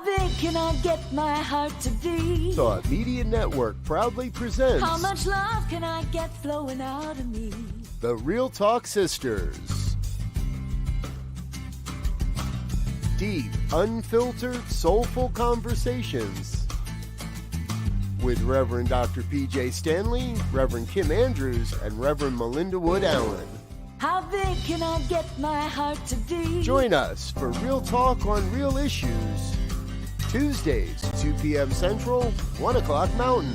big can I get my heart to be? Thought Media Network proudly presents How much love can I get flowing out of me? The Real Talk Sisters. Deep, unfiltered, soulful conversations with Reverend Dr. Pjae Stanley, Reverend Kim Andrews, and Reverend Melinda Wood Allen. How big can I get my heart to be? Join us for Real Talk on Real Issues, Tuesdays, 2 p.m. Central, 1 o'clock Mountain.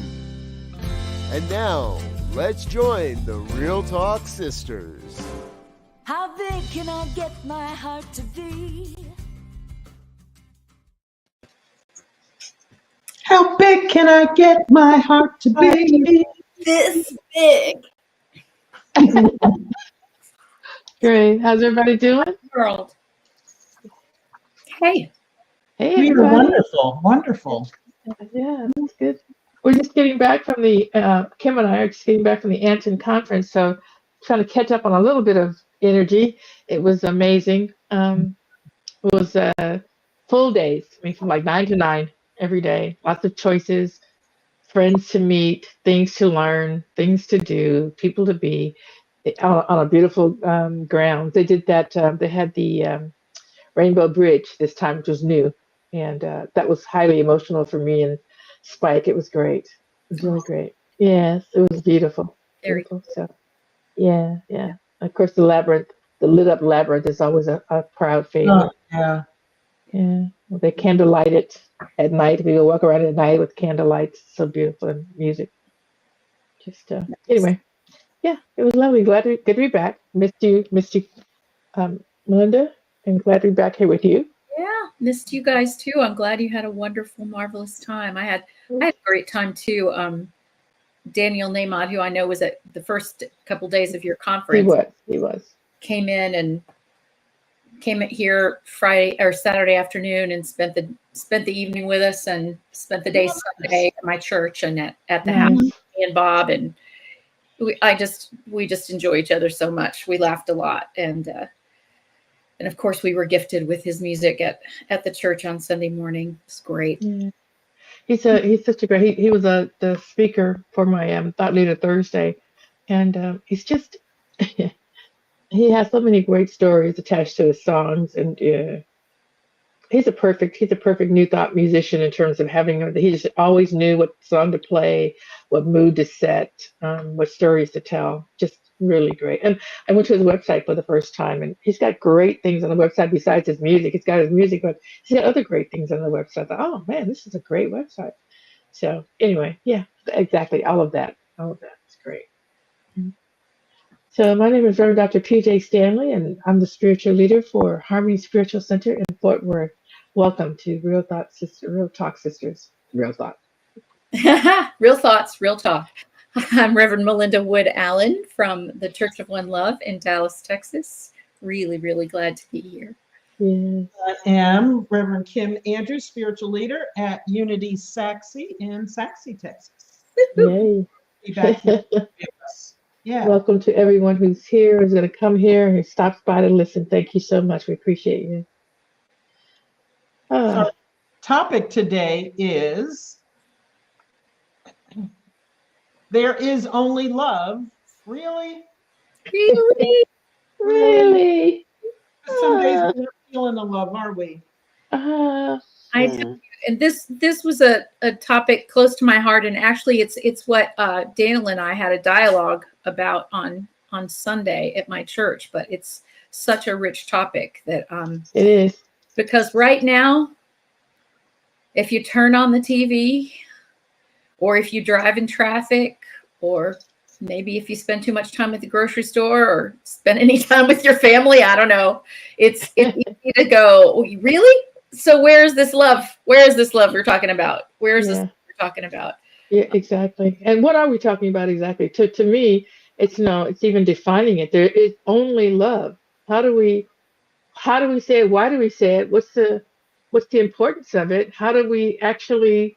And now, let's join the Real Talk Sisters. How big can I get my heart to be? How big can I get my heart to be? This big. Great. How's everybody doing? World. Hey. Hey, We are everybody. wonderful, wonderful. Yeah, that's good. We're just getting back from the, Kim and I are just getting back from the Anton conference, so trying to catch up on a little bit of energy. It was amazing. It was full days, I mean, from like 9 to 9 every day. Lots of choices, friends to meet, things to learn, things to do, people to be on a beautiful ground. They did that. They had the Rainbow Bridge this time, which was new, and that was highly emotional for me and Spike. It was great. It was really great. Yes, it was beautiful. Very Beautiful. So, yeah. Of course, the labyrinth, the lit up labyrinth, is always a proud favorite. Yeah. Yeah, well, they candlelight it at night. We go walk around at night with candlelights. So beautiful, and music. Just anyway, yeah, it was lovely. Good to be back. Missed you, Melinda, and glad to be back here with you. Yeah, missed you guys too. I'm glad you had a wonderful, marvelous time. I had a great time too. Daniel Nahmad, who I know was at the first couple days of your conference, He was. came in here Friday or Saturday afternoon and spent the evening with us and spent the day Sunday at my church and at the house. Me and Bob, and we just enjoy each other so much. We laughed a lot, and of course we were gifted with his music at the church on Sunday morning. It's great. Yeah. He's such a great. He was the speaker for my Thought Leader Thursday, and he's just he has so many great stories attached to his songs, and he's a perfect new thought musician in terms of having. He just always knew what song to play, what mood to set, what stories to tell. Just really great. And I went to his website for the first time, and he's got great things on the website besides his music. He's got his music, but he's got other great things on the website. I thought, oh man, this is a great website. So anyway, yeah, exactly. All of that. It's great. So my name is Reverend Dr. Pjae Stanley, and I'm the spiritual leader for Harmony Spiritual Center in Fort Worth. Welcome to Real Talk Sisters. Real Thought. Real thoughts, real talk. I'm Reverend Melinda Wood Allen from the Church of One Love in Dallas, Texas. Really, really glad to be here. Yes. I am Reverend Kim Andrews, spiritual leader at Unity Saxe in Saxe, Texas. Yay. Be back here with us. Yeah. Welcome to everyone who's here, who's going to come here, who stops by to listen. Thank you so much. We appreciate you. Our topic today is there is only love. Really? Really? Really? Some days we're not feeling the love, are we? I tell you, and this was a topic close to my heart, and actually it's what Daniel and I had a dialogue about on Sunday at my church. But it's such a rich topic that it is, because right now, if you turn on the TV, or if you drive in traffic, or maybe if you spend too much time at the grocery store or spend any time with your family, I don't know, it's easy to go, really? So where is this love? Where is this love we're talking about? Where is this love we're talking about? Yeah, exactly. And what are we talking about exactly? To me, it's even defining it. There is only love. How do we say it? Why do we say it? What's the importance of it? How do we actually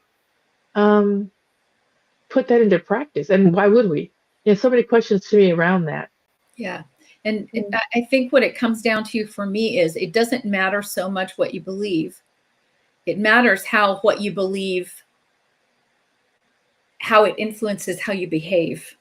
put that into practice? And why would we? So many questions to me around that. Yeah. And I think what it comes down to for me is it doesn't matter so much what you believe. It matters how what you believe, how it influences how you behave.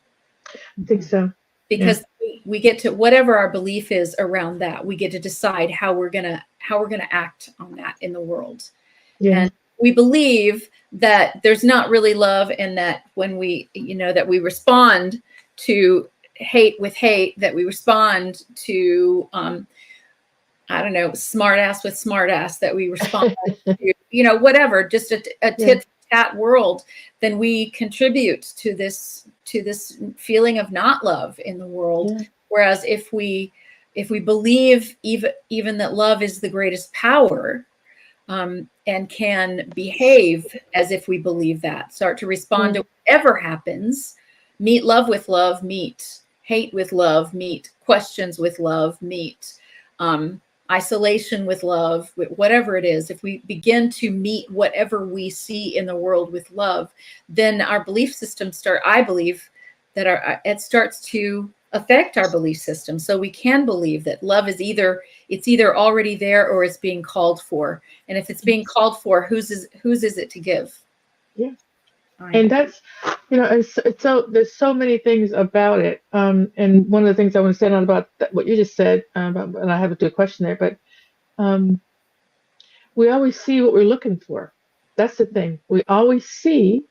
I think so. Because we get to whatever our belief is around that, we get to decide how we're gonna act on that in the world. Yeah. And we believe that there's not really love, and that when we, that we respond to hate with hate, that we respond to I don't know, smart ass with smart ass, that we respond to, whatever, just a tit for tat world, then we contribute to this feeling of not love in the world. Yeah. Whereas if we believe even that love is the greatest power, and can behave as if we believe that, start to respond to whatever happens, meet love with love, meet hate with love, meet questions with love, meet isolation with love, whatever it is. If we begin to meet whatever we see in the world with love, then our belief system I believe that it starts to affect our belief system. So we can believe that love is either already there or it's being called for. And if it's being called for, whose is it to give? Yeah. And that's, it's so, there's so many things about it. And one of the things I want to say on about what you just said, about, and I have to do a question there, but we always see what we're looking for. That's the thing. We always see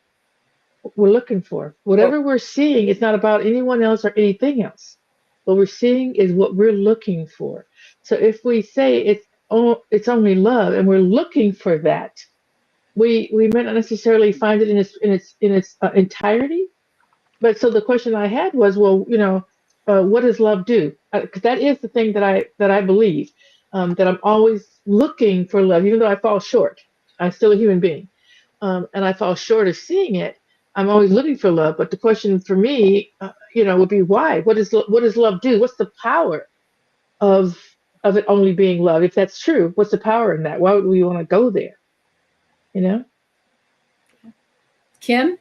what we're looking for. Whatever we're seeing is not about anyone else or anything else. What we're seeing is what we're looking for. So if we say it's only love and we're looking for that, we may not necessarily find it in its entirety. But so the question I had was, well, what does love do? Because that is the thing that I believe, that I'm always looking for love, even though I fall short. I'm still a human being, and I fall short of seeing it. I'm always looking for love. But the question for me, would be why? What does love do? What's the power of it only being love? If that's true, what's the power in that? Why would we want to go there? Kim?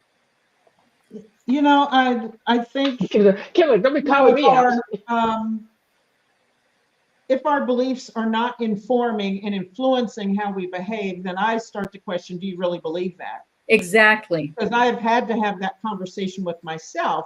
I think Kim, don't be calling me out. If our beliefs are not informing and influencing how we behave, then I start to question, do you really believe that? Exactly. Because I've had to have that conversation with myself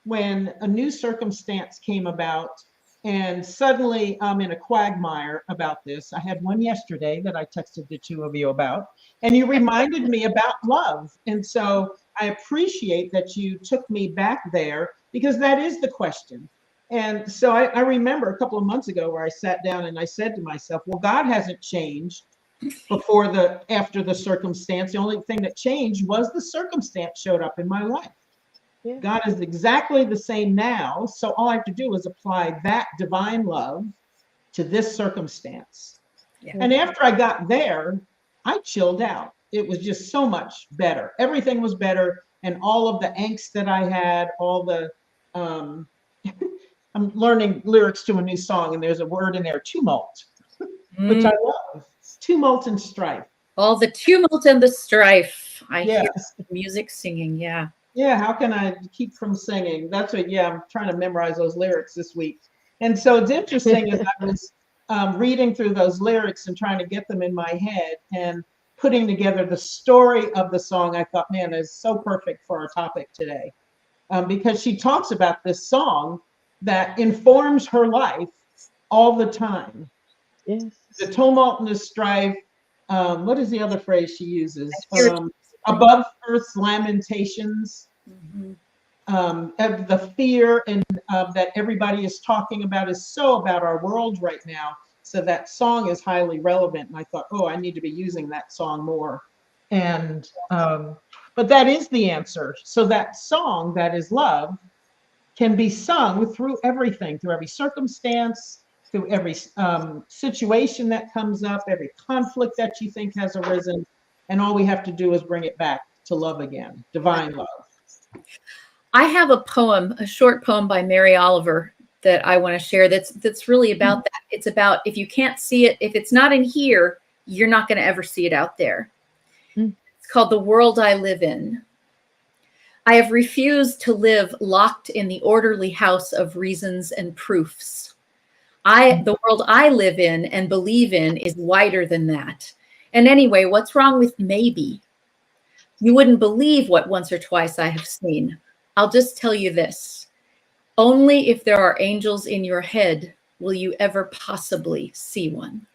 when a new circumstance came about, and suddenly I'm in a quagmire about this. I had one yesterday that I texted the two of you about, and you reminded me about love. And so I appreciate that you took me back there, because that is the question. And so I remember a couple of months ago where I sat down and I said to myself, well, God hasn't changed after the circumstance. The only thing that changed was the circumstance showed up in my life. Yeah. God is exactly the same now. So all I have to do is apply that divine love to this circumstance. Yeah. And after I got there, I chilled out. It was just so much better. Everything was better. And all of the angst that I had, all the, I'm learning lyrics to a new song, and there's a word in there, tumult, which I love. Tumult and strife. All the tumult and the strife. I hear music singing. Yeah. Yeah. How can I keep from singing? That's what, I'm trying to memorize those lyrics this week. And so it's interesting as I was reading through those lyrics and trying to get them in my head and putting together the story of the song, I thought, man, it's so perfect for our topic today. Because she talks about this song that informs her life all the time. Yes. The tumult and the strife. What is the other phrase she uses? Above earth's lamentations. The fear and that everybody is talking about is so about our world right now. So that song is highly relevant. And I thought, I need to be using that song more. And but that is the answer. So that song that is love can be sung through everything, through every circumstance, through every situation that comes up, every conflict that you think has arisen. And all we have to do is bring it back to love again, divine love. I have a short poem by Mary Oliver that I want to share that's really about that. It's about, if you can't see it, if it's not in here, you're not going to ever see it out there. It's called The World I Live In. I have refused to live locked in the orderly house of reasons and proofs. The world I live in and believe in is wider than that. And anyway, what's wrong with maybe? You wouldn't believe what once or twice I have seen. I'll just tell you this. Only if there are angels in your head will you ever possibly see one.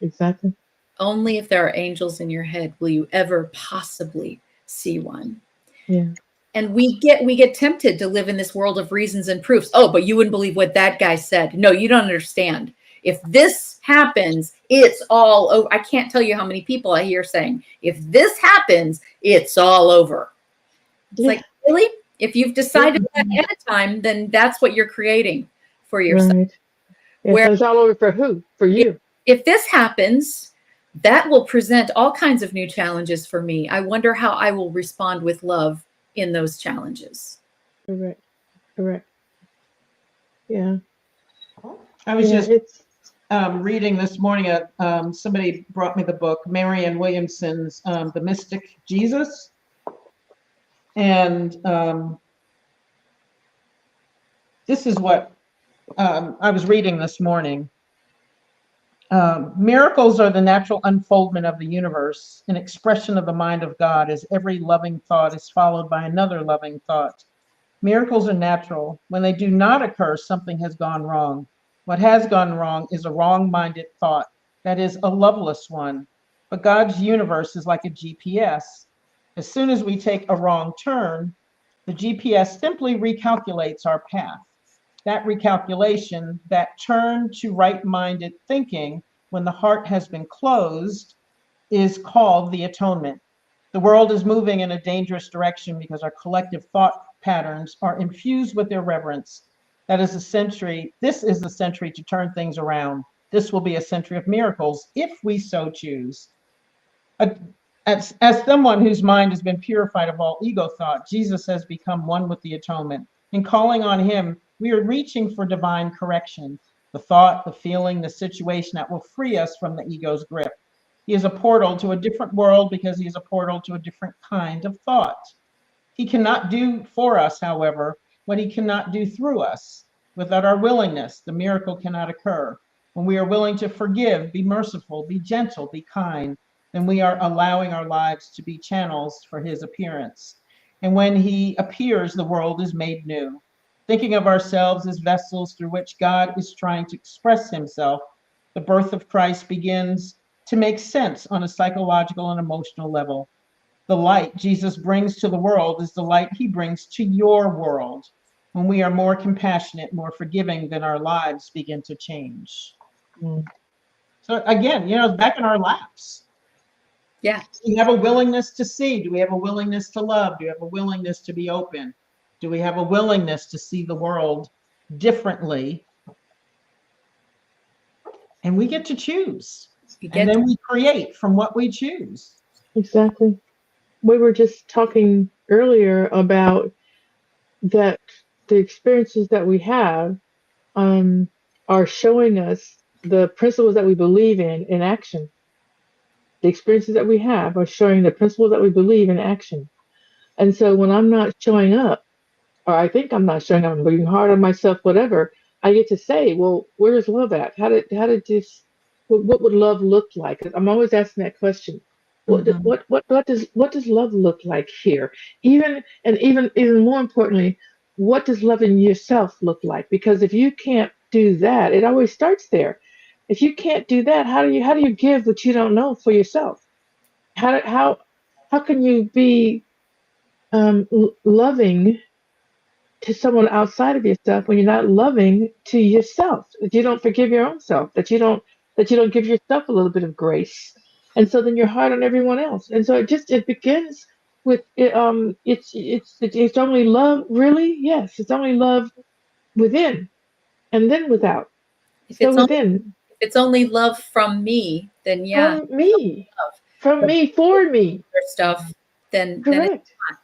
Exactly. Only if there are angels in your head will you ever possibly see one. Yeah. And we get tempted to live in this world of reasons and proofs. Oh, but you wouldn't believe what that guy said. No, you don't understand. If this happens, it's all over. I can't tell you how many people I hear saying, if this happens, it's all over. It's like, really? If you've decided that ahead of time, then that's what you're creating for yourself. Right. Yeah, Where so it's all over for who? For you. if this happens, that will present all kinds of new challenges for me. I wonder how I will respond with love in those challenges. Correct. Correct. Yeah. I was just it's reading this morning, somebody brought me the book, Marianne Williamson's The Mystic Jesus. And this is what I was reading this morning. Miracles are the natural unfoldment of the universe, an expression of the mind of God, as every loving thought is followed by another loving thought. Miracles are natural. When they do not occur, something has gone wrong. What has gone wrong is a wrong-minded thought, that is, a loveless one. But God's universe is like a GPS. As soon as we take a wrong turn, the GPS simply recalculates our path. That recalculation, that turn to right-minded thinking when the heart has been closed, is called the atonement. The world is moving in a dangerous direction because our collective thought patterns are infused with irreverence. This is the century to turn things around. This will be a century of miracles if we so choose. As someone whose mind has been purified of all ego thought, Jesus has become one with the atonement. In calling on him, we are reaching for divine correction, the thought, the feeling, the situation that will free us from the ego's grip. He is a portal to a different world because he is a portal to a different kind of thought. He cannot do for us, however, what he cannot do through us. Without our willingness, the miracle cannot occur. When we are willing to forgive, be merciful, be gentle, be kind, then we are allowing our lives to be channels for his appearance. And when he appears, the world is made new. Thinking of ourselves as vessels through which God is trying to express himself, the birth of Christ begins to make sense on a psychological and emotional level. The light Jesus brings to the world is the light he brings to your world. When we are more compassionate, more forgiving, then our lives begin to change. So again, it's back in our laps. Yeah. Do we have a willingness to see? Do we have a willingness to love? Do we have a willingness to be open? Do we have a willingness to see the world differently? And we get to choose. And then we create from what we choose. exactly. We were just talking earlier about that the experiences that we have are showing us the principles that we believe in action. The experiences that we have are showing the principles that we believe in action. And so when I'm not showing up, or I think I'm not showing up, I'm being hard on myself, whatever, I get to say, well, where is love at? How did this, what would love look like? 'Cause I'm always asking that question. What does love look like here? Even more importantly, what does loving yourself look like? Because if you can't do that, it always starts there. If you can't do that, how do you give what you don't know for yourself? How can you be loving to someone outside of yourself when you're not loving to yourself? That you don't forgive your own self, that you don't give yourself a little bit of grace, and so then you're hard on everyone else. And so it begins with it's only love, really. Yes, it's only love within and then without. If So it's only, within, if it's only love from me, then yeah, from me, love. from But me, for me. other stuff, then it's Correct. not.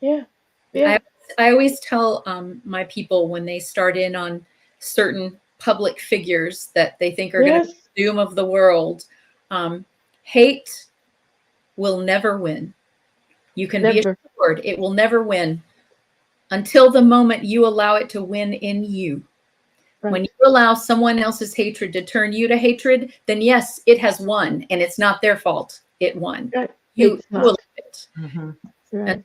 Yeah. Yeah. I always tell my people when they start in on certain public figures that they think are going to Yes. be the doom of the world, hate will never win. You can be Never. assured it will never win until the moment you allow it to win in you. When you allow someone else's hatred to turn you to hatred, then yes, it has won, and it's not their fault. It won. Right. You It's not. will it. Right. And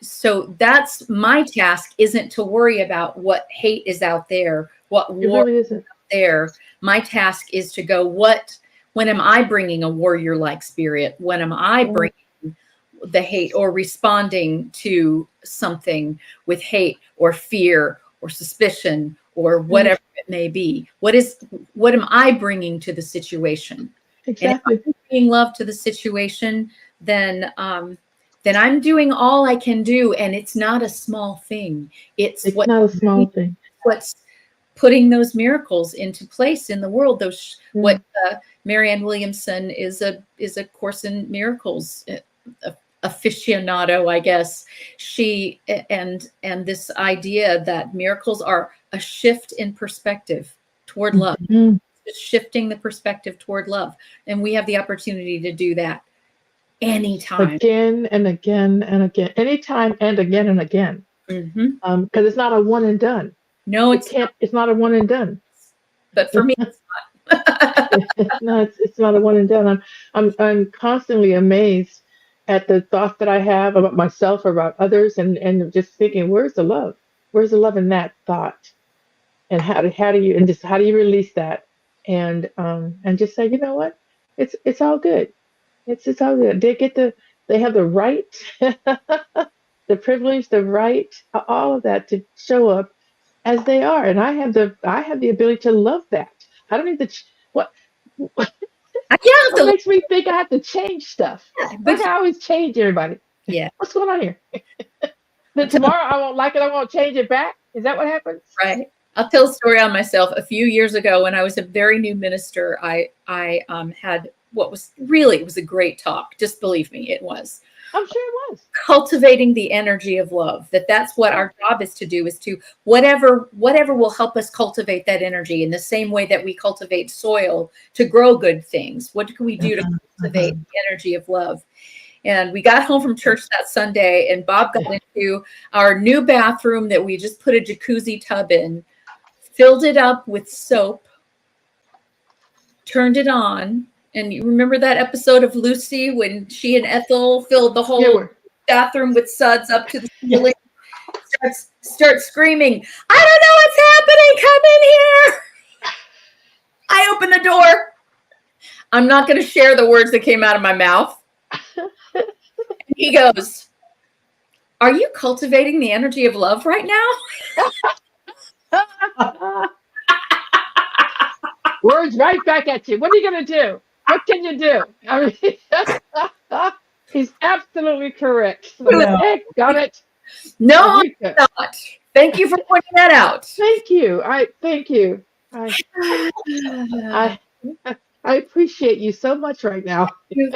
so that's my task, isn't to worry about what hate is out there, what It war really is isn't. out there. My task is to go, when am I bringing a warrior-like spirit? When am I bringing the hate or responding to something with hate or fear or suspicion or whatever it may be? What am I bringing to the situation? Exactly. And if I'm bringing love to the situation, then I'm doing all I can do, and it's not a small thing. It's not a small thing. What's putting those miracles into place in the world. What Marianne Williamson is a Course in Miracles aficionado, I guess. She and this idea that miracles are a shift in perspective toward love. It's shifting the perspective toward love, and we have the opportunity to do that anytime, again and again and again, anytime and again and again. Because it's not a one and done. No, it's not a one and done. But for me, it's not. No, it's not a one and done. I'm constantly amazed at the thoughts that I have about myself or about others, and just thinking, where's the love? Where's the love in that thought? And how do you release that? And just say, you know what? It's all good. It's all good. They have the right, the privilege, the right, all of that to show up as they are, and I have the ability to love that. I don't need to. What makes me think I have to change stuff? But I always change everybody. Yeah. What's going on here? Then tomorrow I won't like it. I won't change it back. Is that what happens? Right. I'll tell a story on myself. A few years ago, when I was a very new minister, I had it was a great talk. Just believe me, it was. I'm sure it was. Cultivating the energy of love. That's what our job is to do, is to whatever will help us cultivate that energy in the same way that we cultivate soil to grow good things. What can we do to cultivate the energy of love? And we got home from church that Sunday, and Bob got into our new bathroom that we just put a jacuzzi tub in, filled it up with soap, turned it on. And you remember that episode of Lucy when she and Ethel filled the whole bathroom with suds up to the ceiling? Start screaming, "I don't know what's happening. Come in here." I open the door. I'm not going to share the words that came out of my mouth. And he goes, "Are you cultivating the energy of love right now?" Words right back at you. What are you going to do? What can you do? I mean, he's absolutely correct. Heck, got it. No, I'm not. Thank you for pointing that out. Thank you. Thank you. I appreciate you so much right now.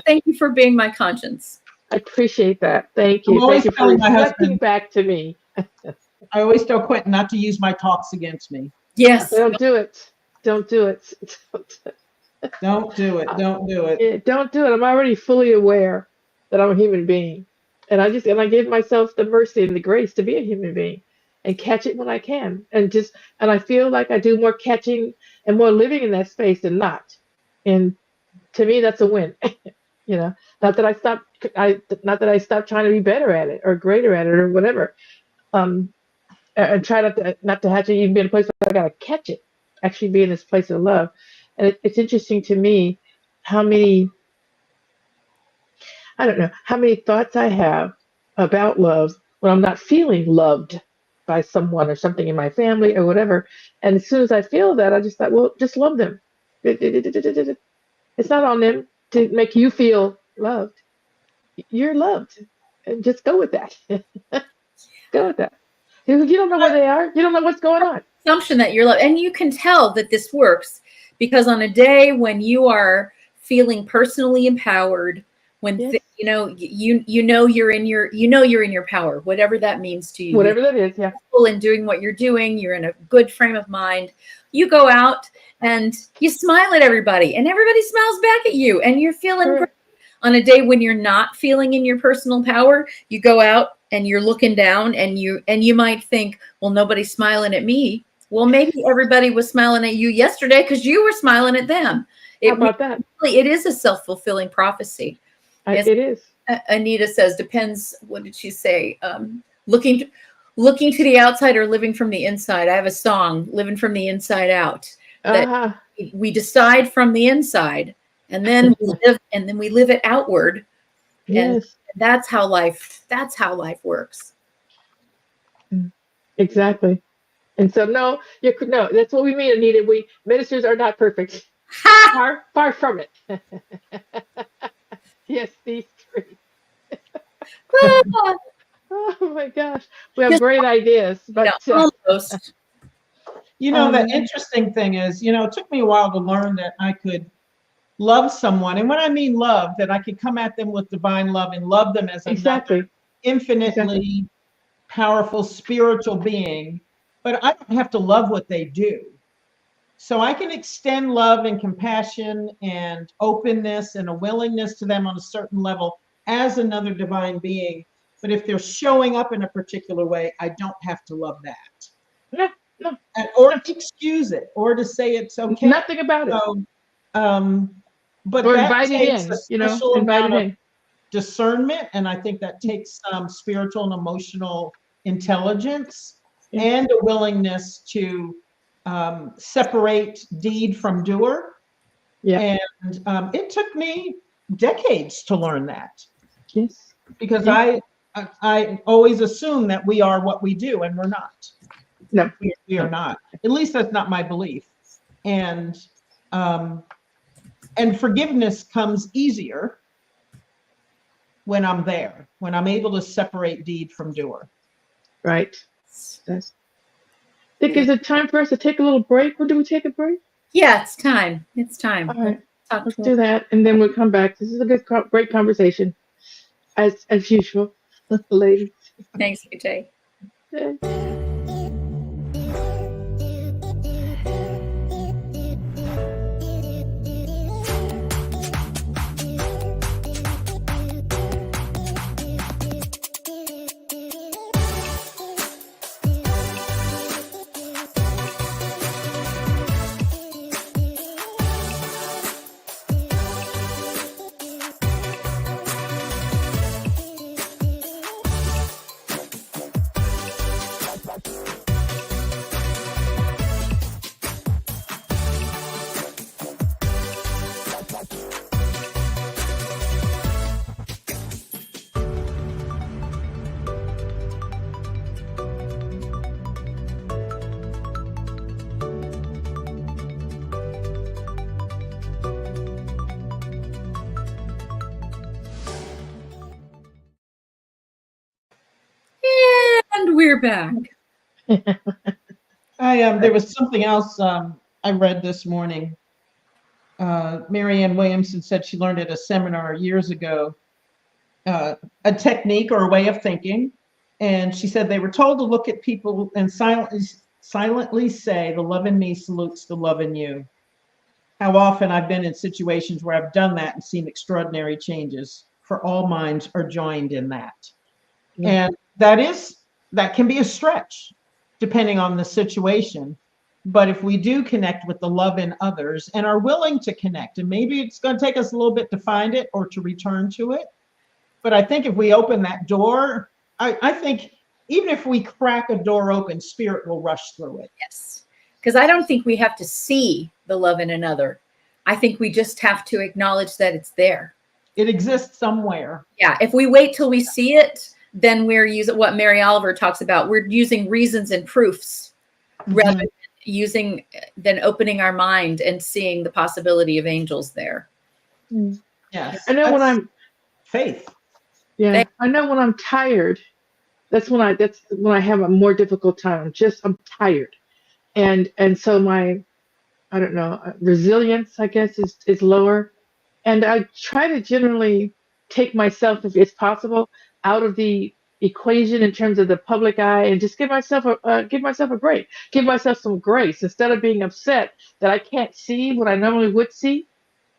Thank you for being my conscience. I appreciate that. Thank you. Thank you for reflecting back to me. I always tell Quentin not to use my talks against me. Yes. Don't do it. Don't do it. Don't do it. Don't do it. Yeah, don't do it. I'm already fully aware that I'm a human being. And I give myself the mercy and the grace to be a human being and catch it when I can. And I feel like I do more catching and more living in that space than not. And to me, that's a win. Not that I stop trying to be better at it or greater at it or whatever. And try not to have to even be in a place where I gotta catch it. Actually be in this place of love. And it's interesting to me how many thoughts I have about love when I'm not feeling loved by someone or something in my family or whatever. And as soon as I feel that, I just thought, well, just love them. It's not on them to make you feel loved. You're loved. And just go with that. Go with that. You don't know where they are. You don't know what's going on. Assumption that you're loved. And you can tell that this works because on a day when you are feeling personally empowered, when you're in your power, whatever that means to you, whatever that is, yeah. And doing what you're doing, you're in a good frame of mind. You go out and you smile at everybody, and everybody smiles back at you, and you're feeling great. On a day when you're not feeling in your personal power, you go out and you're looking down, and you might think, well, nobody's smiling at me. Well, maybe everybody was smiling at you yesterday because you were smiling at them. How about that? It is a self-fulfilling prophecy. It is. Anita says, depends. What did she say? Looking to the outside or living from the inside. I have a song, Living from the Inside Out, that we decide from the inside, and then we live it outward. Yes. And that's how life works. Exactly. And so no, that's what we mean, Anita. We ministers are not perfect. Far from it. Yes, these three. Oh my gosh. We have great ideas, but almost. The interesting thing is, it took me a while to learn that I could love someone. And when I mean love, that I could come at them with divine love and love them as exactly. an infinitely powerful spiritual being, but I don't have to love what they do. So I can extend love and compassion and openness and a willingness to them on a certain level as another divine being. But if they're showing up in a particular way, I don't have to love that. No. Or to excuse it, or to say it's okay. Nothing about it. But or that invite it takes in, a special invite amount it of in. discernment, and I think that takes some spiritual and emotional intelligence and a willingness to separate deed from doer. Yeah. And it took me decades to learn that. Yes. Because I always assume that we are what we do, and we're not. No, we are not. At least that's not my belief. And forgiveness comes easier when I'm there, when I'm able to separate deed from doer. Right. I think is it time for us to take a little break? Or do we take a break? Yeah, it's time. It's time. All right. Let's do that, and then we'll come back. This is a great conversation, as usual, ladies. Thanks, Pjae. And we're back. There was something else I read this morning. Marianne Williamson said she learned at a seminar years ago a technique or a way of thinking. And she said they were told to look at people and silently say, "The love in me salutes the love in you." How often I've been in situations where I've done that and seen extraordinary changes, for all minds are joined in that. Yeah. And that can be a stretch depending on the situation. But if we do connect with the love in others and are willing to connect, and maybe it's going to take us a little bit to find it or to return to it. But I think if we open that door, I think even if we crack a door open, spirit will rush through it. Yes. Because I don't think we have to see the love in another. I think we just have to acknowledge that it's there. It exists somewhere. Yeah. If we wait till we see it, then we're using what Mary Oliver talks about. We're using reasons and proofs rather than opening our mind and seeing the possibility of angels there. Yes. I know when I'm faith. Yeah. Faith. I know when I'm tired, that's when I have a more difficult time. I'm tired. And so my, I don't know, resilience, I guess, is lower. And I try to generally take myself, if it's possible, out of the equation in terms of the public eye, and just give myself a break, give myself some grace instead of being upset that I can't see what I normally would see.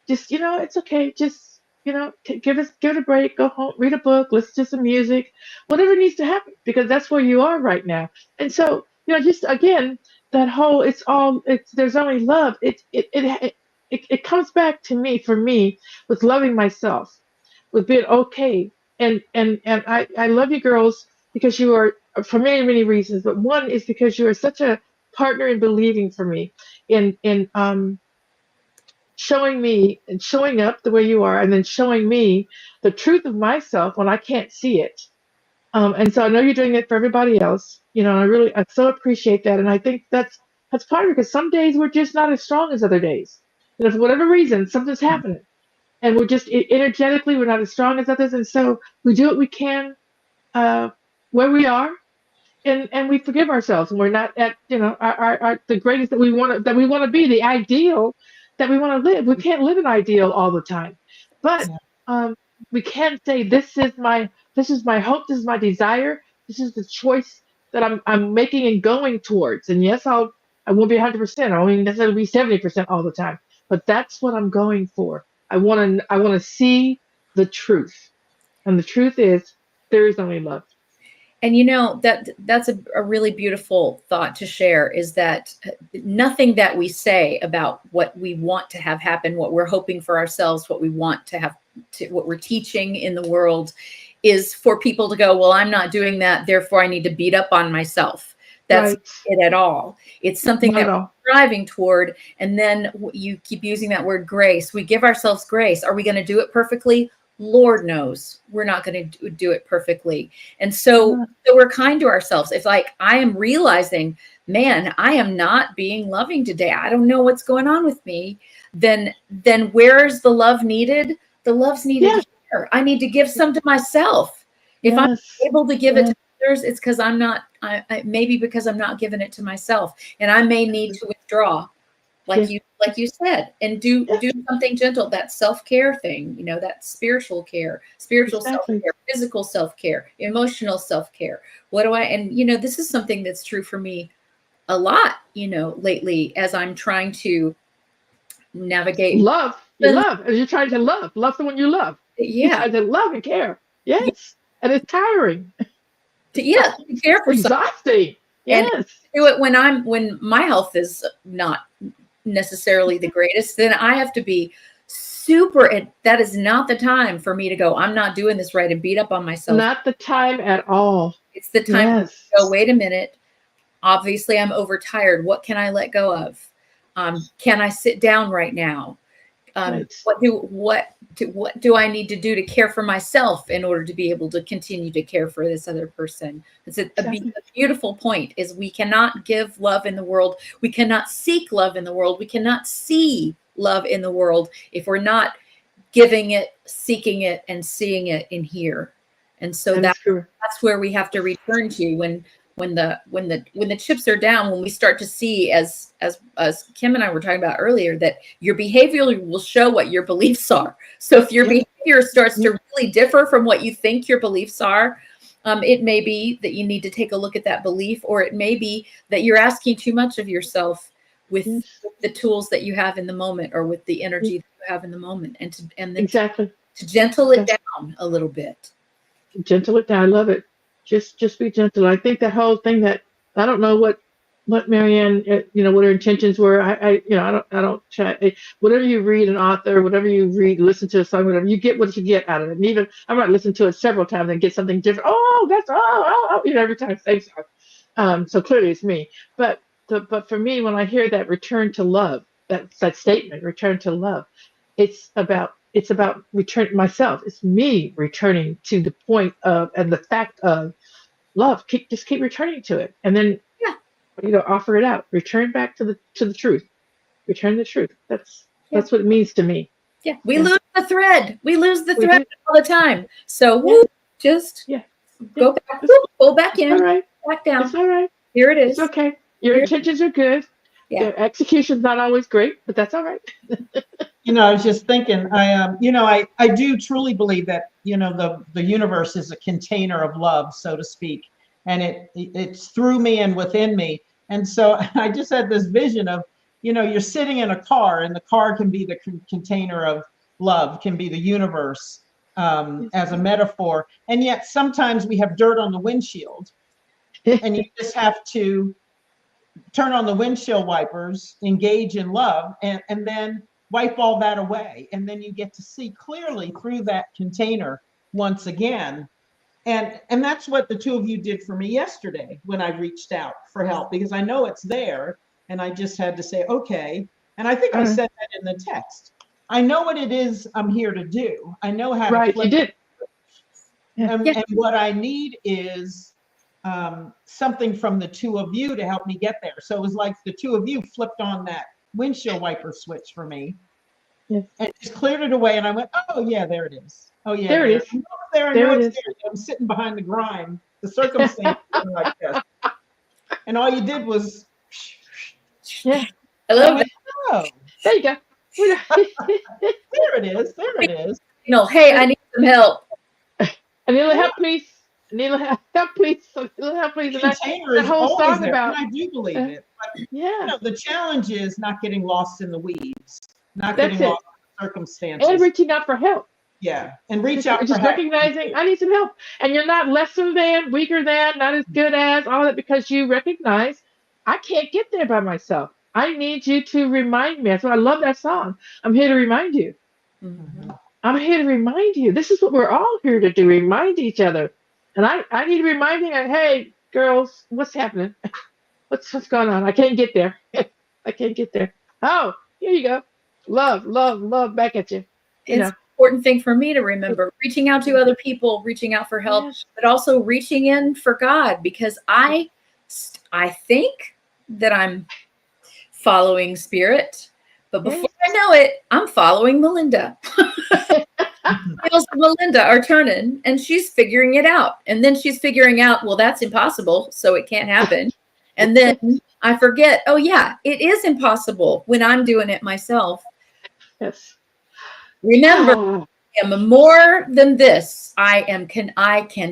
Just, it's okay. Just, give it a break, go home, read a book, listen to some music, whatever needs to happen, because that's where you are right now. And so, just again, that whole, there's only love. It comes back to me, for me, with loving myself, with being okay. And I love you girls because you are, for many, many reasons, but one is because you are such a partner in believing for me, in showing me and showing up the way you are, and then showing me the truth of myself when I can't see it. And so I know you're doing it for everybody else, and I so appreciate that. And I think that's part of it, because some days we're just not as strong as other days. For whatever reason, something's happening, and we're just energetically, we're not as strong as others. And so we do what we can, uh, where we are, and we forgive ourselves, and we're not at, our the greatest that we want to be, the ideal that we want to live. We can't live an ideal all the time, but Yeah. um, we can say, this is my hope, this is my desire, this is the choice that I'm making and going towards. And yes, I won't be 100%. I won't necessarily be 70% all the time, but that's what I'm going for. I want to see the truth, and the truth is, there is only love. And that's a really beautiful thought to share, is that nothing that we say about what we want to have happen, what we're hoping for ourselves, what we want to have, what we're teaching in the world, is for people to go, well, I'm not doing that, therefore I need to beat up on myself. That's Right. not it at all. It's something Not at that all. we're striving toward. And then you keep using that word grace. We give ourselves grace. Are we going to do it perfectly? Lord knows we're not going to do it perfectly. And so we're kind to ourselves. If, like, I am realizing, man, I am not being loving today, I don't know what's going on with me, then where's the love needed? The love's needed Yeah. here. I need to give some to myself. If I'm Yes. able to give it Yes. to others, it's because I'm not, maybe because I'm not giving it to myself, and I may need to withdraw, like you said, and do something gentle. That self-care thing, that spiritual care, spiritual Exactly. self-care, physical self-care, emotional self-care. What do I, and this is something that's true for me a lot, lately, as I'm trying to navigate. Love. You love. And you're trying to love someone you love. You're Yeah. trying to love and care. Yes. And it's tiring. To care for someone. Exhausting. And Yes. do it when my health is not necessarily the greatest, then I have to be super, and that is not the time for me to go, I'm not doing this right, and beat up on myself. Not the time at all. It's the time Yes. to go, wait a minute, obviously I'm overtired. What can I let go of? Can I sit down right now? Right. What do I need to do to care for myself in order to be able to continue to care for this other person? It's a beautiful point, is we cannot give love in the world. We cannot seek love in the world. We cannot see love in the world if we're not giving it, seeking it, and seeing it in here. And so that's where we have to return to when the chips are down, when we start to see, as Kim and I were talking about earlier, that your behavior will show what your beliefs are. So if your behavior starts to really differ from what you think your beliefs are, it may be that you need to take a look at that belief, or it may be that you're asking too much of yourself with the tools that you have in the moment, or with the energy that you have in the moment, and then to gentle it down a little bit. Gentle it down. I love it. Just be gentle. I think the whole thing, that I don't know what Marianne, what her intentions were. I don't try. Whatever you read an author, whatever you read, listen to a song, whatever, you get what you get out of it. And even I might listen to it several times and get something different. Oh, that's every time, same song. So clearly it's me. But for me, when I hear that return to love, that statement, return to love, it's about returning myself. It's me returning to the point of, and the fact of love. Just keep returning to it, and then offer it out. Return back to the truth. Return the truth. That's what it means to me. Yeah, we lose the thread. We lose the thread all the time. So go back. Go back in. All right. Back down. It's all right. Here it is. It's okay. Your intentions are good. Yeah. Your execution's not always great, but that's all right. I was just thinking, I do truly believe that, the universe is a container of love, so to speak, and it's through me and within me. And so I just had this vision of, you're sitting in a car, and the car can be the container of love, can be the universe, as a metaphor. And yet sometimes we have dirt on the windshield, and you just have to turn on the windshield wipers, engage in love, and then wipe all that away. And then you get to see clearly through that container once again. And that's what the two of you did for me yesterday when I reached out for help, because I know it's there and I just had to say, okay. And I think I said that in the text. I know what it is I'm here to do. I know how to flip. You did. And what I need is something from the two of you to help me get there. So it was like the two of you flipped on that windshield wiper switch for me. Yes. And just cleared it away. And I went, oh, yeah, there it is. Oh, yeah. There it is. I know it's there. I'm sitting behind the grime. The circumstances are like this. And all you did was. Yeah. I love it. Oh, There you go. there it is. There it is. You know, hey, I need some help. A little help, please. A little help, please. A little help, please. And Container that is whole always song there, about. and I do believe it. But, Yeah. you know, the challenge is not getting lost in the weeds, not That's getting it. lost in circumstances. And reaching out for help. Yeah, and reach out for Just help. recognizing I need some help. And you're not lesser than, weaker than, not as good as, all that, because you recognize I can't get there by myself. I need you to remind me. That's why I love that song. I'm here to remind you. Mm-hmm. I'm here to remind you. This is what we're all here to do, remind each other. And I need reminding that, hey, girls, what's happening? What's going on? I can't get there. I can't get there. Oh, here you go. Love, love, love back at you. It's an important thing for me to remember, reaching out to other people, reaching out for help, Yes. but also reaching in for God, because I think that I'm following Spirit, but before I know it, I'm following Melinda. Wheels of Melinda are turning and she's figuring it out. And then she's figuring out, well, that's impossible, so it can't happen. And then I forget, oh yeah, it is impossible when I'm doing it myself. Yes. Remember, Oh, I am more than this. I can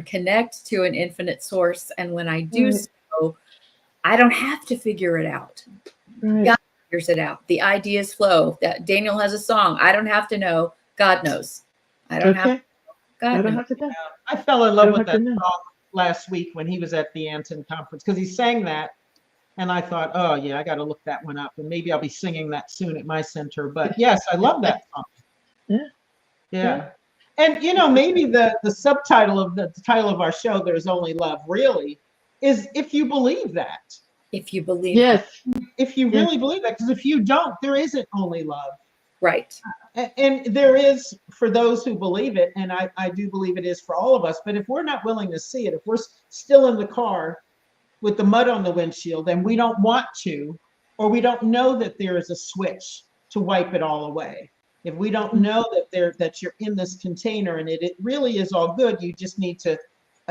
connect to an infinite source. And when I do so, I don't have to figure it out. right. God figures it out. The ideas flow. That Daniel has a song. I don't have to know. God knows. I don't have to know. God I don't knows. have to know. I fell in love don't with have that to know. song last week when he was at the Anton conference, because he sang that. And I thought, oh, yeah, I got to look that one up. And maybe I'll be singing that soon at my center. But yes, I love that song. Yeah. Yeah. And, you know, maybe the subtitle of the title of our show, There's Only Love, really, is if you believe that. If you believe. Yes. If you really believe that. Because if you don't, there isn't only love. Right. And there is for those who believe it. And I do believe it is for all of us. But if we're not willing to see it, if we're still in the car with the mud on the windshield and we don't want to, or we don't know that there is a switch to wipe it all away. If we don't know that you're in this container and it really is all good, you just need to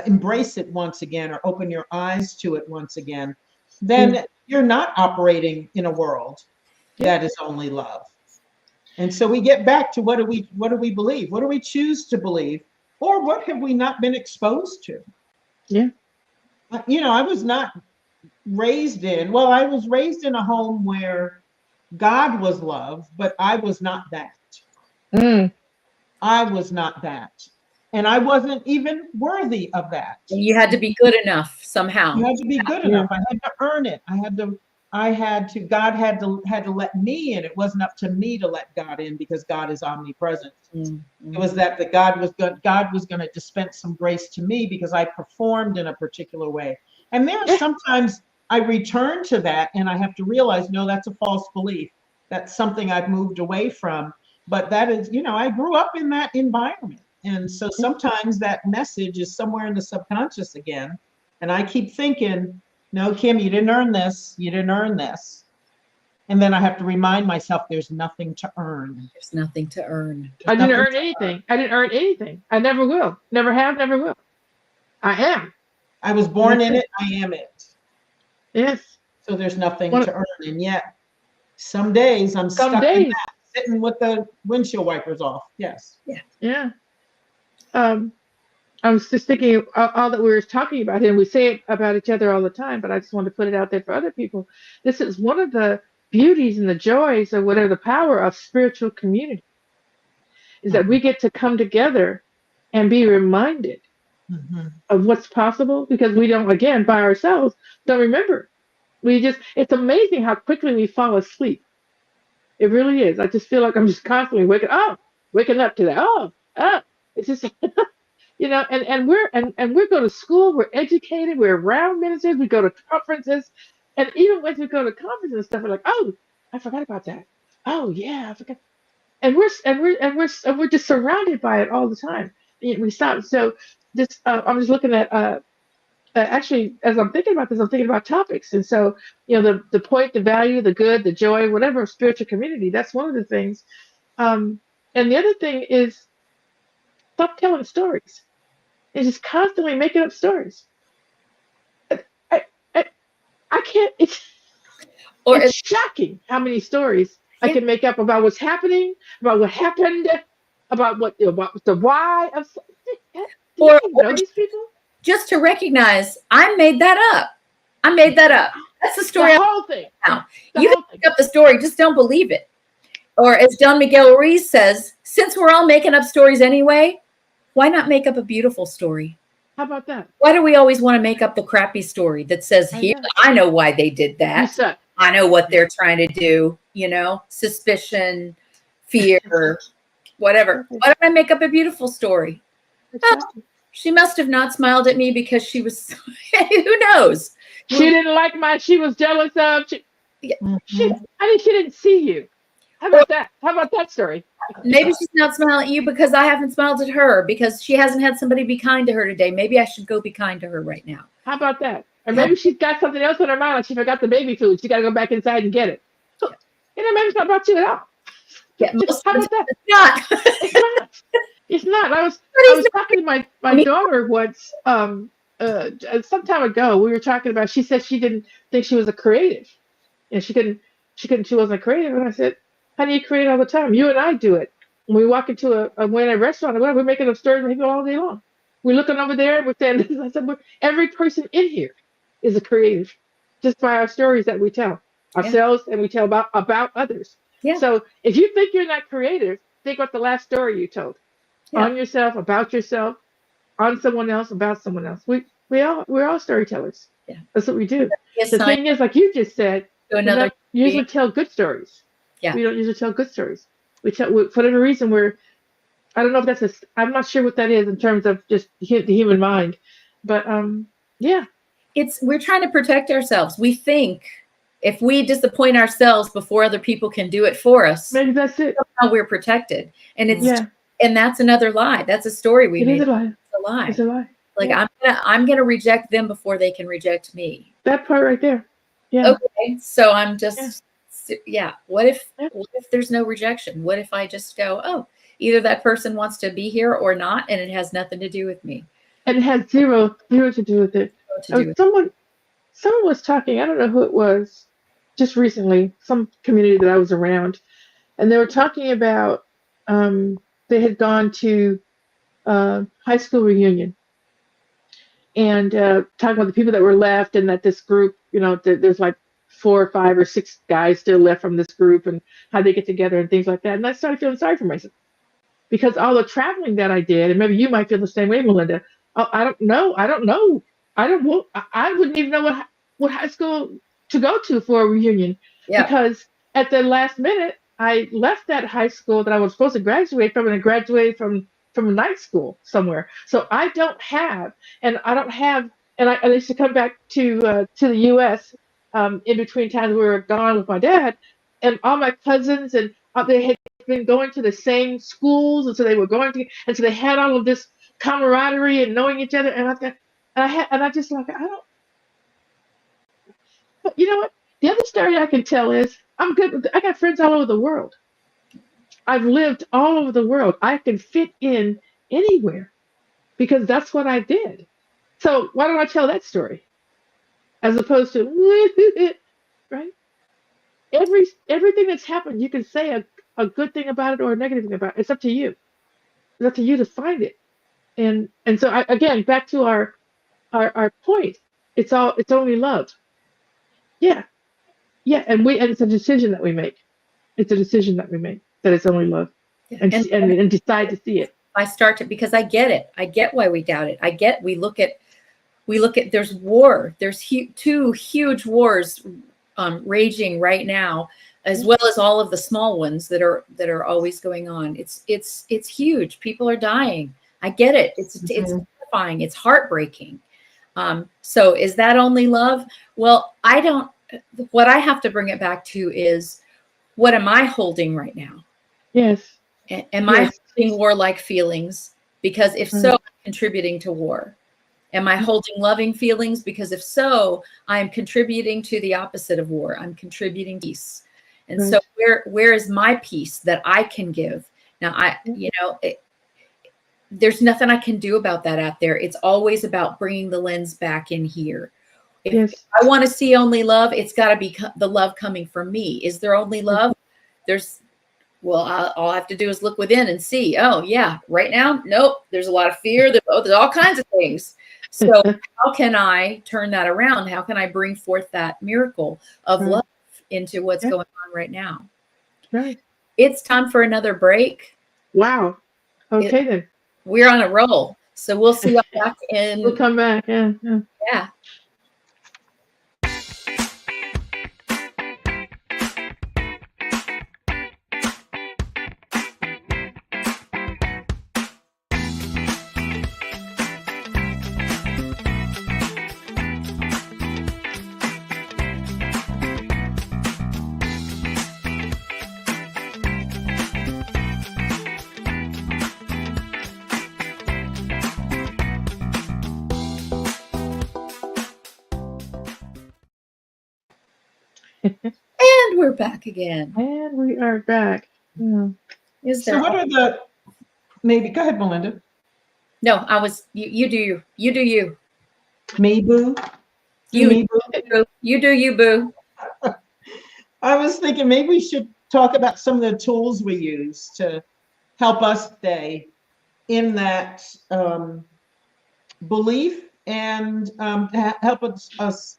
embrace it once again or open your eyes to it once again, then you're not operating in a world that is only love. And so we get back to what do we believe? What do we choose to believe? Or what have we not been exposed to? Yeah. You know, I was raised in a home where God was love, but I was not that. I was not that. And I wasn't even worthy of that. You had to be good enough somehow. You had to be good enough. I had to earn it. God had to let me in. It wasn't up to me to let God in because God is omnipresent. Mm-hmm. It was that God was going to dispense some grace to me because I performed in a particular way. And there are sometimes I return to that and I have to realize, no, that's a false belief. That's something I've moved away from. But that is, you know, I grew up in that environment. And so sometimes that message is somewhere in the subconscious again. And I keep thinking, no, Kim, you didn't earn this. You didn't earn this. And then I have to remind myself there's nothing to earn. There's nothing to earn. I didn't earn anything. I didn't earn anything. I never will. Never have, never will. I am. I was born in it. I am it. Yes. So there's nothing to earn. And yet some days I'm stuck in that, sitting with the windshield wipers off. Yes. Yeah. I was just thinking all that we were talking about, and we say it about each other all the time, but I just want to put it out there for other people. This is one of the beauties and the joys of whatever the power of spiritual community is that we get to come together and be reminded of what's possible, because we don't, again, by ourselves, don't remember it's amazing how quickly we fall asleep. It really is. I just feel like I'm just constantly waking up to that. It's just, and we're going to school, we're educated, we're around ministers, we go to conferences, and even when we go to conferences and stuff, we're like, oh, I forgot about that. Oh yeah, I forgot. And we're just surrounded by it all the time. We stop. So this, I'm just looking at actually, as I'm thinking about this, I'm thinking about topics. And so, the point, the value, the good, the joy, whatever of spiritual community, that's one of the things. And the other thing is stop telling stories. It's just constantly making up stories. I, I, I can't, it's shocking how many stories I can make up about what's happening, about what happened, about about the why of, or these people? Just to recognize, I made that up. I made that up. That's the story. The whole thing. You can make up the story, just don't believe it. Or as Don Miguel Ruiz says, since we're all making up stories anyway, why not make up a beautiful story? How about that? Why do we always want to make up the crappy story that says, I know why they did that. I know what they're trying to do, suspicion, fear, whatever. Why don't I make up a beautiful story? Exactly. She must have not smiled at me because she was, who knows? She didn't like she was jealous of, I think she didn't see you. How about that? How about that story? Maybe she's not smiling at you because I haven't smiled at her because she hasn't had somebody be kind to her today. Maybe I should go be kind to her right now. How about that? Or maybe she's got something else in her mind, like she forgot the baby food. She got to go back inside and get it. Maybe it's not about you at all. Yeah, how about that? It's not. It's not. It's not. I was talking to my daughter once, some time ago. We were talking about. She said she didn't think she was a creative, and she wasn't a creative. And I said, "How do you create all the time? You and I do it. When we walk into a restaurant or whatever, we're making up stories with people all day long. We're looking over there and we're saying, I said, every person in here is a creative, just by our stories that we tell ourselves and we tell about others. Yeah. So if you think you're not creative, think about the last story you told on yourself, about yourself, on someone else, about someone else. We're all storytellers. Yeah, that's what we do. Yes, the thing is, like you just said, we don't usually tell good stories. Yeah, we don't usually tell good stories. We tell, for whatever reason, I don't know if I'm not sure what that is in terms of just the human mind, but we're trying to protect ourselves. We think if we disappoint ourselves before other people can do it for us, maybe that's it. How we're protected, and and that's another lie. That's a story we made. It is a lie. It's a lie. It's a lie. Like I'm gonna reject them before they can reject me. That part right there. Yeah. Okay. So I'm just What if there's no rejection? What if I just go, oh, either that person wants to be here or not, and it has nothing to do with me. And it has zero to do with it. Someone was talking, I don't know who it was, just recently, some community that I was around, and they were talking about they had gone to high school reunion and talking about the people that were left, and that this group, there's like 4 or 5 or 6 guys still left from this group, and how they get together and things like that. And I started feeling sorry for myself because all the traveling that I did, and maybe you might feel the same way, Melinda. I don't know. I wouldn't even know what high school to go to for a reunion because at the last minute I left that high school that I was supposed to graduate from, and I graduated from a night school somewhere. So I used to come back to the U.S. In between times we were gone with my dad, and all my cousins and they had been going to the same schools, and so they were and so they had all of this camaraderie and knowing each other. And I just like, but you know what? The other story I can tell is I'm good. I got friends all over the world. I've lived all over the world. I can fit in anywhere because that's what I did. So why don't I tell that story? As opposed to, right? Everything that's happened, you can say a good thing about it or a negative thing about it. It's up to you. It's up to you to find it. And so again, back to our point. It's only love. Yeah. Yeah. And it's a decision that we make. It's a decision that we make that it's only love, and decide to see it. I start to, because I get it. I get why we doubt it. We look at We look at, there's war. There's two huge wars raging right now, as well as all of the small ones that are always going on. It's huge. People are dying. I get it. It's terrifying. It's heartbreaking. So is that only love? Well, what I have to bring it back to is, what am I holding right now? Yes. Am I holding warlike feelings? Because if so, I'm contributing to war. Am I holding loving feelings? Because if so, I'm contributing to the opposite of war. I'm contributing peace. And so where is my peace that I can give? Now, there's nothing I can do about that out there. It's always about bringing the lens back in here. If I want to see only love, it's got to be the love coming from me. Is there only love? All I have to do is look within and see, oh yeah, right now, nope, there's a lot of fear. There's all kinds of things. So how can I turn that around? How can I bring forth that miracle of love into what's going on right now? Right. It's time for another break. Wow. Okay, then. We're on a roll. So we'll see you back in. We'll come back. Yeah. And we're back again. And we are back. Yeah. So what are the, maybe, go ahead, Melinda. No, you do you. Me, boo? You do you, boo. I was thinking maybe we should talk about some of the tools we use to help us stay in that belief and help us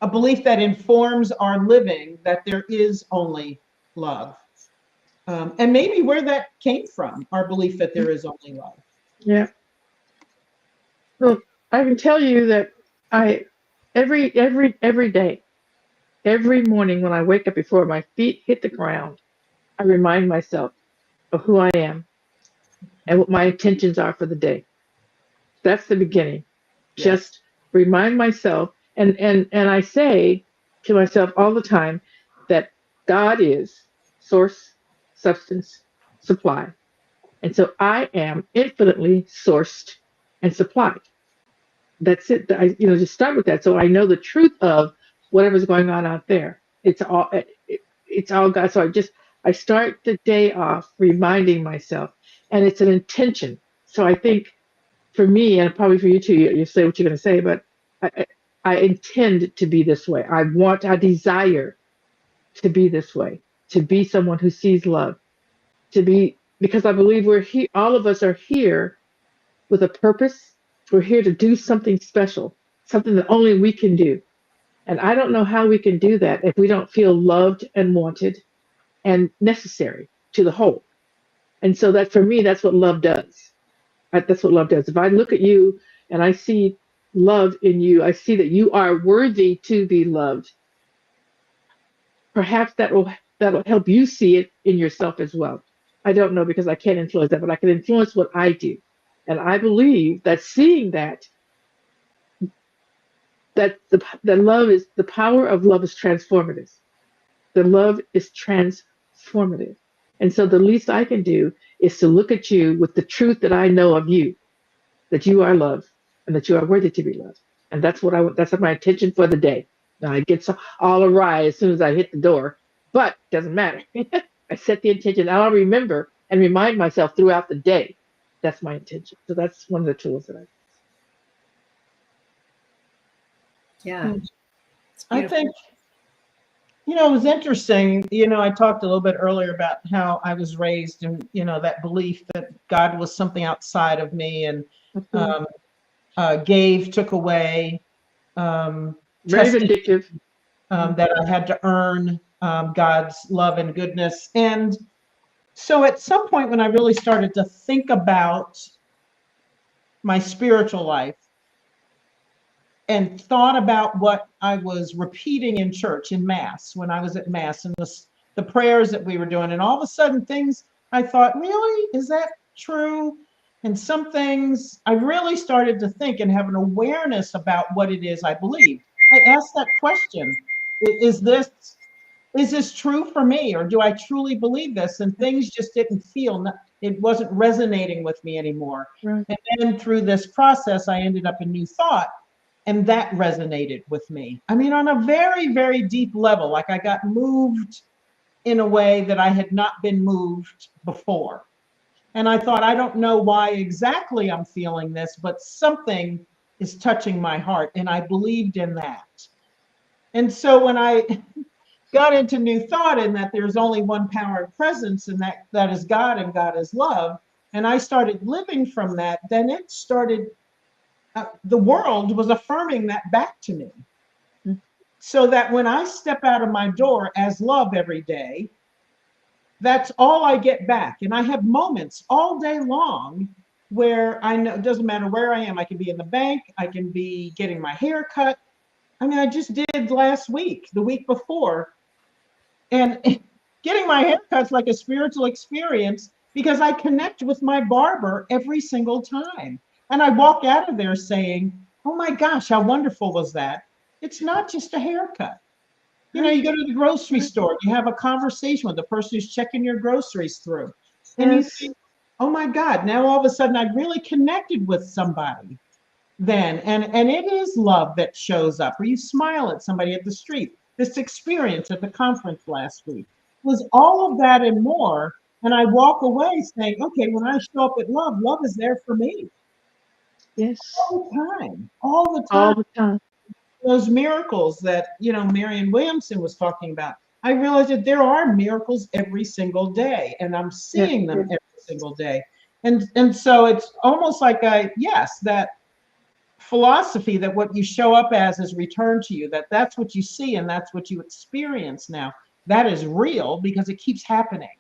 a belief that informs our living, that there is only love. And maybe where that came from, our belief that there is only love. Yeah. Well, I can tell you that every day, every morning when I wake up before my feet hit the ground, I remind myself of who I am and what my intentions are for the day. That's the beginning. Yes. Just remind myself, and I say to myself all the time that God is source, substance, supply. And so I am infinitely sourced and supplied. That's it. Just start with that. So I know the truth of whatever's going on out there. It's all God. So I start the day off reminding myself, and it's an intention. So I think for me, and probably for you too, you say what you're going to say, but I intend to be this way. I desire to be this way, to be someone who sees love, because I believe we're here. All of us are here with a purpose. We're here to do something special, something that only we can do. And I don't know how we can do that if we don't feel loved and wanted and necessary to the whole. And so that, for me, that's what love does. That's what love does. If I look at you and I see love in you, I see that you are worthy to be loved. Perhaps that'll help you see it in yourself as well. I don't know, because I can't influence that, but I can influence what I do. And I believe that seeing that the love is, the power of love is transformative. The love is transformative. And so the least I can do is to look at you with the truth that I know of you, that you are loved and that you are worthy to be loved. And that's that's my intention for the day. Now it gets all awry as soon as I hit the door, but it doesn't matter. I set the intention. I'll remember and remind myself throughout the day. That's my intention. So that's one of the tools that I use. Yeah. I think, it was interesting. I talked a little bit earlier about how I was raised and, that belief that God was something outside of me and gave, took away, very vindictive, that I had to earn God's love and goodness. And so at some point when I really started to think about my spiritual life, and thought about what I was repeating in church, in Mass, when I was at Mass, and the prayers that we were doing. And all of a sudden, things I thought, really? Is that true? And some things I really started to think and have an awareness about what it is I believe. I asked that question, is this true for me, or do I truly believe this? And things just didn't feel, it wasn't resonating with me anymore. Right. And then through this process, I ended up in New Thought, and that resonated with me. I mean, on a very, very deep level, like I got moved in a way that I had not been moved before. And I thought, I don't know why exactly I'm feeling this, but something is touching my heart. And I believed in that. And so when I got into New Thought, and that there's only one power and presence, and that is God, and God is love, and I started living from that, then it started, the world was affirming that back to me. So that when I step out of my door as love every day, that's all I get back. And I have moments all day long where I know it doesn't matter where I am. I can be in the bank, I can be getting my hair cut. I mean, I just did last week, the week before, and getting my hair cut's like a spiritual experience because I connect with my barber every single time. And I walk out of there saying, oh my gosh, how wonderful was that? It's not just a haircut. You know, you go to the grocery store, you have a conversation with the person who's checking your groceries through. And you think, oh my God, now all of a sudden I really connected with somebody then. And it is love that shows up. Or you smile at somebody at the street. This experience at the conference last week was all of that and more. And I walk away saying, okay, when I show up at love, love is there for me. Yes. All the time. All the time. All the time. Those miracles that, you know, Marianne Williamson was talking about. I realized that there are miracles every single day, and I'm seeing them every single day. And so it's almost like that philosophy that what you show up as is returned to you, that's what you see and that's what you experience now. That is real because it keeps happening.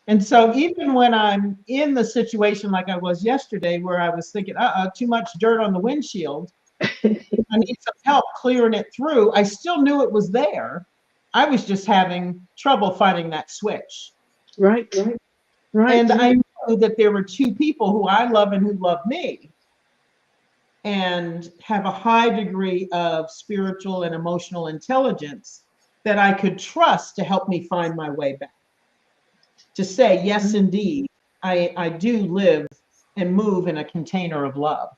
And so even when I'm in the situation like I was yesterday, where I was thinking, too much dirt on the windshield, I need some help clearing it through, I still knew it was there. I was just having trouble finding that switch. Right. And I know that there were two people who I love and who love me and have a high degree of spiritual and emotional intelligence that I could trust to help me find my way back. To say, yes, indeed, I do live and move in a container of love.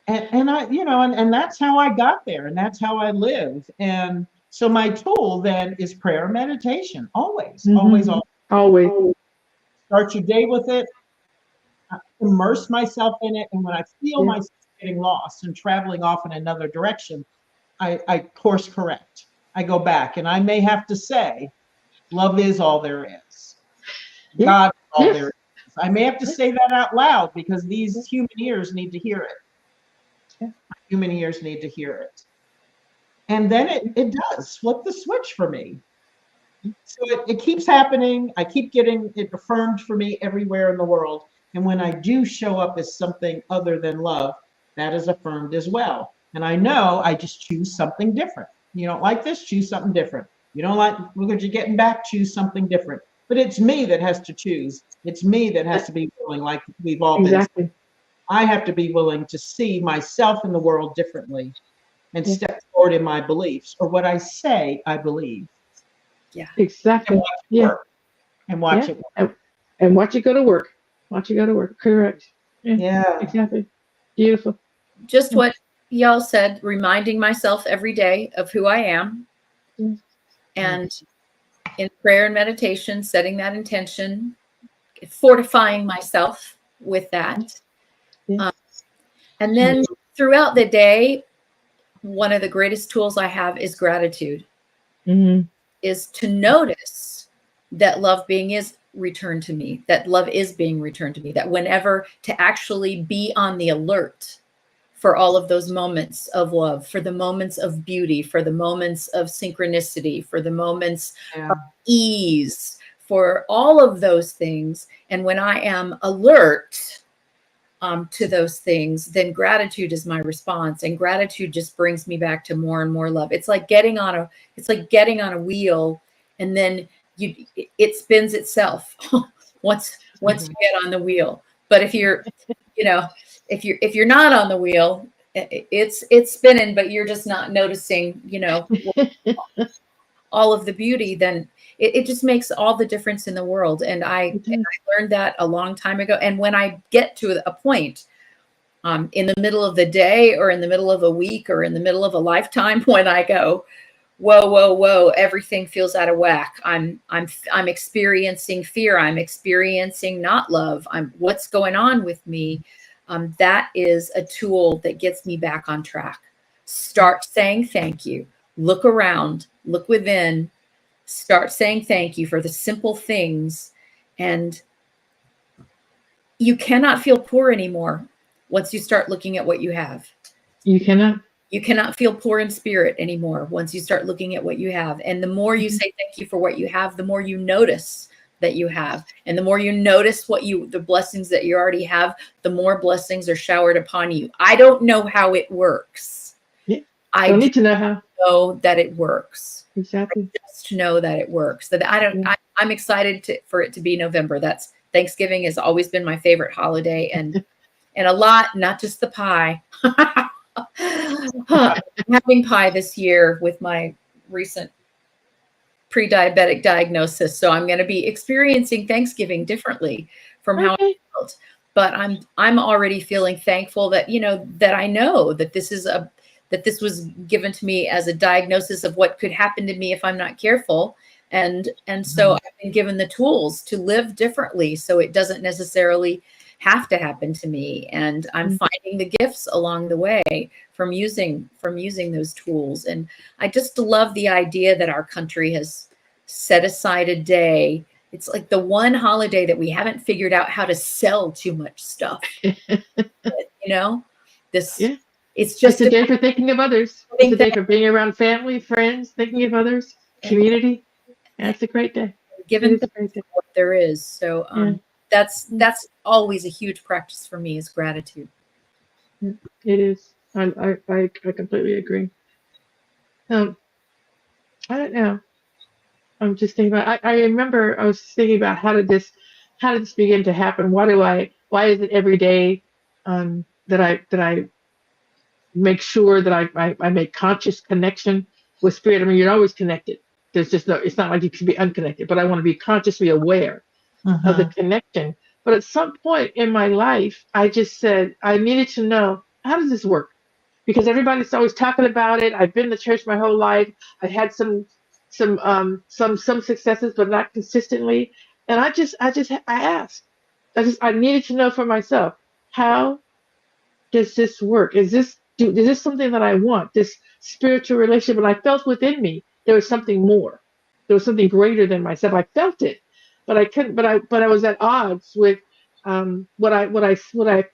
And I, you know, and that's how I got there, and that's how I live. And so my tool then is prayer and meditation. Always. Start your day with it. Immerse myself in it. And when I feel myself getting lost and traveling off in another direction, I course correct. I go back, and I may have to say, love is all there is. God is all there is. I may have to say that out loud because these human ears need to hear it. Human ears need to hear it. And then it does flip the switch for me. So it keeps happening. I keep getting it affirmed for me everywhere in the world. And when I do show up as something other than love, that is affirmed as well. And I know I just choose something different. You don't like this, choose something different. You don't like, look at you getting back, choose something different. But it's me that has to choose. It's me that has to be willing, like we've all been saying. I have to be willing to see myself in the world differently and step forward in my beliefs, or what I say I believe. Yeah, exactly. And watch it work. And watch it go to work. Watch it go to work. Correct. Yeah. Exactly. Beautiful. Just what y'all said, reminding myself every day of who I am. And in prayer and meditation, setting that intention, fortifying myself with that. And then throughout the day, one of the greatest tools I have is gratitude. Is to notice that love is returned to me, that love is being returned to me, that whenever to actually be on the alert for all of those moments of love, for the moments of beauty, for the moments of synchronicity, for the moments of ease, for all of those things. And when I am alert, to those things, then gratitude is my response, and gratitude just brings me back to more and more love. It's like getting on a wheel, and then it spins itself once you get on the wheel. But if you're if you're not on the wheel, it's spinning, but you're just not noticing all of the beauty, then it just makes all the difference in the world. And I learned that a long time ago. And when I get to a point in the middle of the day, or in the middle of a week, or in the middle of a lifetime, when I go, whoa, everything feels out of whack. I'm experiencing fear. I'm experiencing not love. What's going on with me? That is a tool that gets me back on track. Start saying thank you. Look around, look within, start saying thank you for the simple things. And you cannot feel poor anymore once you start looking at what you have. You cannot. You cannot feel poor in spirit anymore once you start looking at what you have. And the more you say thank you for what you have, the more you notice that you have. And the more you notice the blessings that you already have, the more blessings are showered upon you. I don't know how it works. Yeah. I need to know how. Know that it works. Exactly. Just know that it works. That I'm excited for it to be November. That's Thanksgiving has always been my favorite holiday, and a lot, not just the pie. I'm having pie this year with my recent pre-diabetic diagnosis, so I'm going to be experiencing Thanksgiving differently from how I felt. But I'm already feeling thankful that that I know that this was given to me as a diagnosis of what could happen to me if I'm not careful. And so I've been given the tools to live differently, so it doesn't necessarily have to happen to me. And I'm finding the gifts along the way from using those tools. And I just love the idea that our country has set aside a day. It's like the one holiday that we haven't figured out how to sell too much stuff. It's just a day for thinking of others. It's a day for being around family, friends, thinking of others, community. That's a great day. Given what there is. So that's always a huge practice for me, is gratitude. It is. I completely agree. I don't know. I'm just thinking about. I remember I was thinking about how did this begin to happen? Why is it every day that I make sure that I make conscious connection with spirit? I mean, you're always connected. There's just it's not like you can be unconnected, but I want to be consciously aware of the connection. But at some point in my life, I just said I needed to know, how does this work? Because everybody's always talking about it. I've been to church my whole life. I've had some successes, but not consistently. And I asked. I needed to know for myself, how does this work? Is this something that I want? This spiritual relationship? And I felt within me there was something more. There was something greater than myself. I felt it, but I couldn't. But I was at odds with what I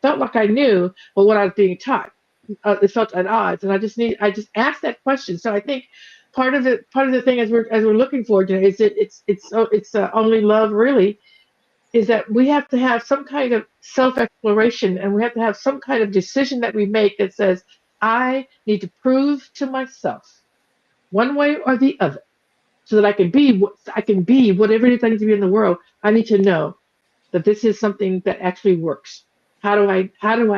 felt like I knew, but what I was being taught. It felt at odds, and I just asked that question. So I think part of the thing as we're looking forward to is it's only love really. Is that we have to have some kind of self-exploration, and we have to have some kind of decision that we make that says, I need to prove to myself one way or the other, so that I can be whatever it is I need to be in the world. I need to know that this is something that actually works. How do I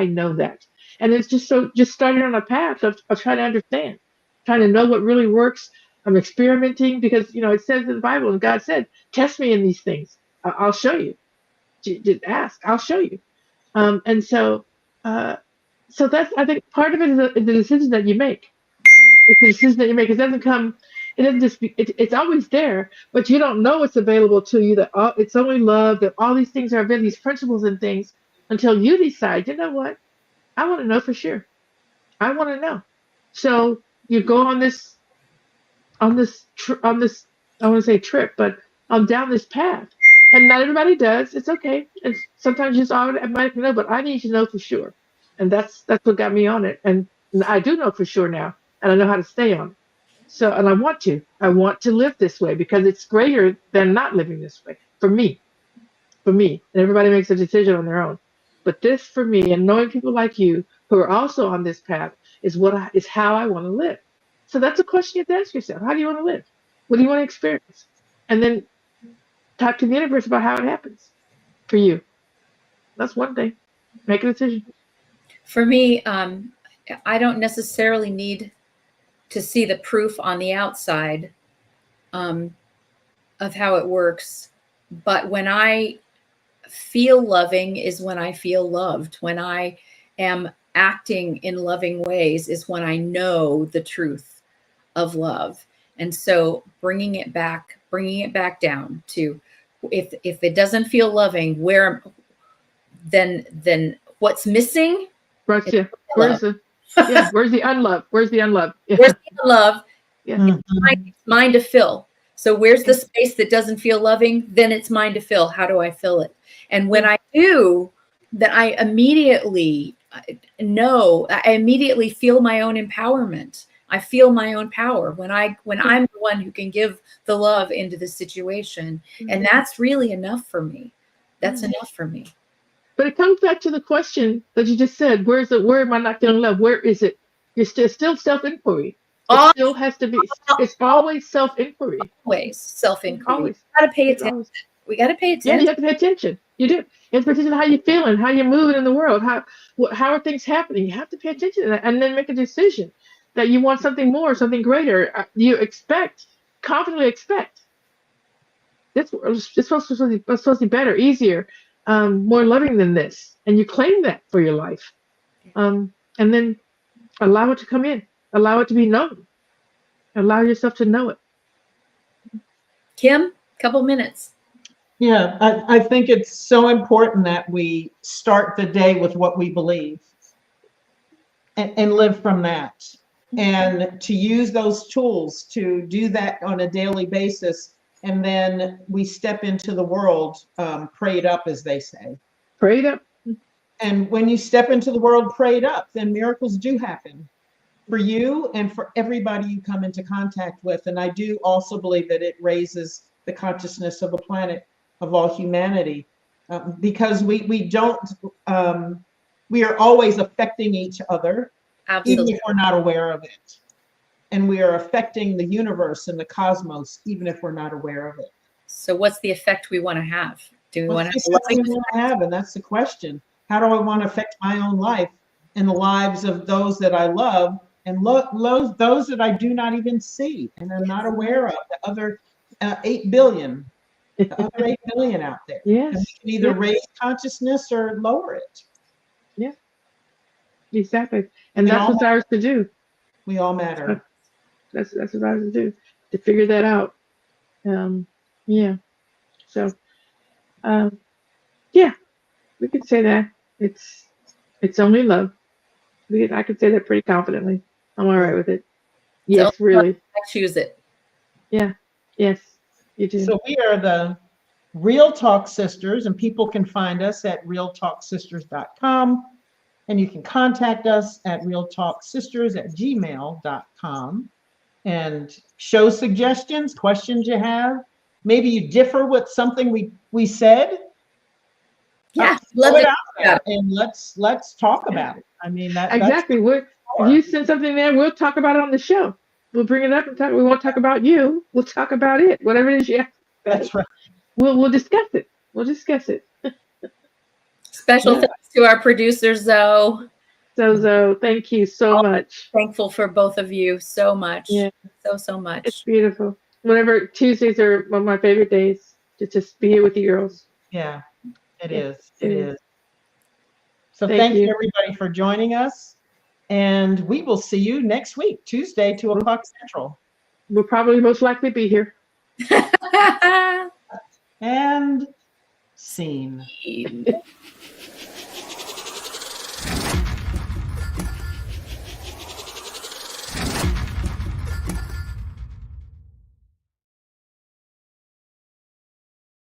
know that? And it's just starting on a path of trying to understand, trying to know what really works. I'm experimenting because it says in the Bible, and God said, test me in these things. I'll show you. Just ask, I'll show you. And so that's, I think part of it is the decision that you make. It's the decision that you make. It doesn't just be, it's always there, but you don't know it's available to you, that it's only love, that all these things are available, these principles and things, until you decide, you know what, I want to know for sure. I want to know. So you go on this, I want to say trip, but down this path. And not everybody does. It's okay. And sometimes you just automatically know, but I need to know for sure. And that's what got me on it. And I do know for sure now, and I know how to stay on it. So, and I want to live this way because it's greater than not living this way for me. And everybody makes a decision on their own. But this for me, and knowing people like you who are also on this path, is how I want to live. So that's a question you have to ask yourself. How do you want to live? What do you want to experience? And then talk to the universe about how it happens for you. That's one thing. Make a decision. For me, I don't necessarily need to see the proof on the outside of how it works. But when I feel loving is when I feel loved. When I am acting in loving ways is when I know the truth of love. And so bringing it back down to, if it doesn't feel loving, then what's missing? Right, yeah. Where's the unlove? Where's the unlove? Yeah. Where's the love? Yeah. It's mine to fill. So where's the space that doesn't feel loving? Then it's mine to fill. How do I fill it? And when I do, then I immediately feel my own empowerment. I feel my own power when I'm the one who can give the love into the situation. And that's really enough for me. That's enough for me. But it comes back to the question that you just said. Where am I not feeling love? Where is it? You're still self-inquiry. It still has to be. It's always self-inquiry. Always self-inquiry. Always. We got to pay attention. We got to pay attention. Yeah, you have to pay attention. You do. You have to pay attention to how you're feeling, how you're moving in the world, how are things happening. You have to pay attention to that and then make a decision that you want something more, something greater. You confidently expect. It's supposed to be better, easier, more loving than this. And you claim that for your life. And then allow it to come in. Allow it to be known. Allow yourself to know it. Kim, couple minutes. Yeah, I think it's so important that we start the day with what we believe and live from that. And to use those tools to do that on a daily basis. And then we step into the world prayed up, as they say. Prayed up. And when you step into the world prayed up, then miracles do happen for you and for everybody you come into contact with. And I do also believe that it raises the consciousness of the planet, of all humanity, because we are always affecting each other. Absolutely. Even if we're not aware of it. And we are affecting the universe and the cosmos, even if we're not aware of it. So what's the effect we want to have? Do we want to have? And that's the question. How do I want to affect my own life and the lives of those that I love and those that I do not even see and I'm not aware of, the other 8 billion, the other 8 billion out there. Yes. And we can either raise consciousness or lower it. Yeah. Exactly. And that's what's ours to do. We all matter. That's what ours to do, to figure that out. Yeah. So, yeah, we could say that it's only love. I could say that pretty confidently. I'm all right with it. Yes, really. I choose it. Yeah. Yes, you do. So we are the Real Talk Sisters, and people can find us at realtalksisters.com. And you can contact us at realtalksisters@gmail.com and show suggestions, questions you have. Maybe you differ with something we said. Yeah, love it. And let's talk about it. I mean, exactly. If you send something there, we'll talk about it on the show. We'll bring it up and talk. We won't talk about you. We'll talk about it. Whatever it is you have. That's right. We'll discuss it. We'll discuss it. Special thanks to our producers, Zoe. So thank you so much. Thankful for both of you so much. Yeah. So much. It's beautiful. Whenever Tuesdays are one of my favorite days to just be here with you girls. Yeah, it is. It is. So thank you everybody for joining us. And we will see you next week, Tuesday, 2:00 Central. We'll probably most likely be here. And scene.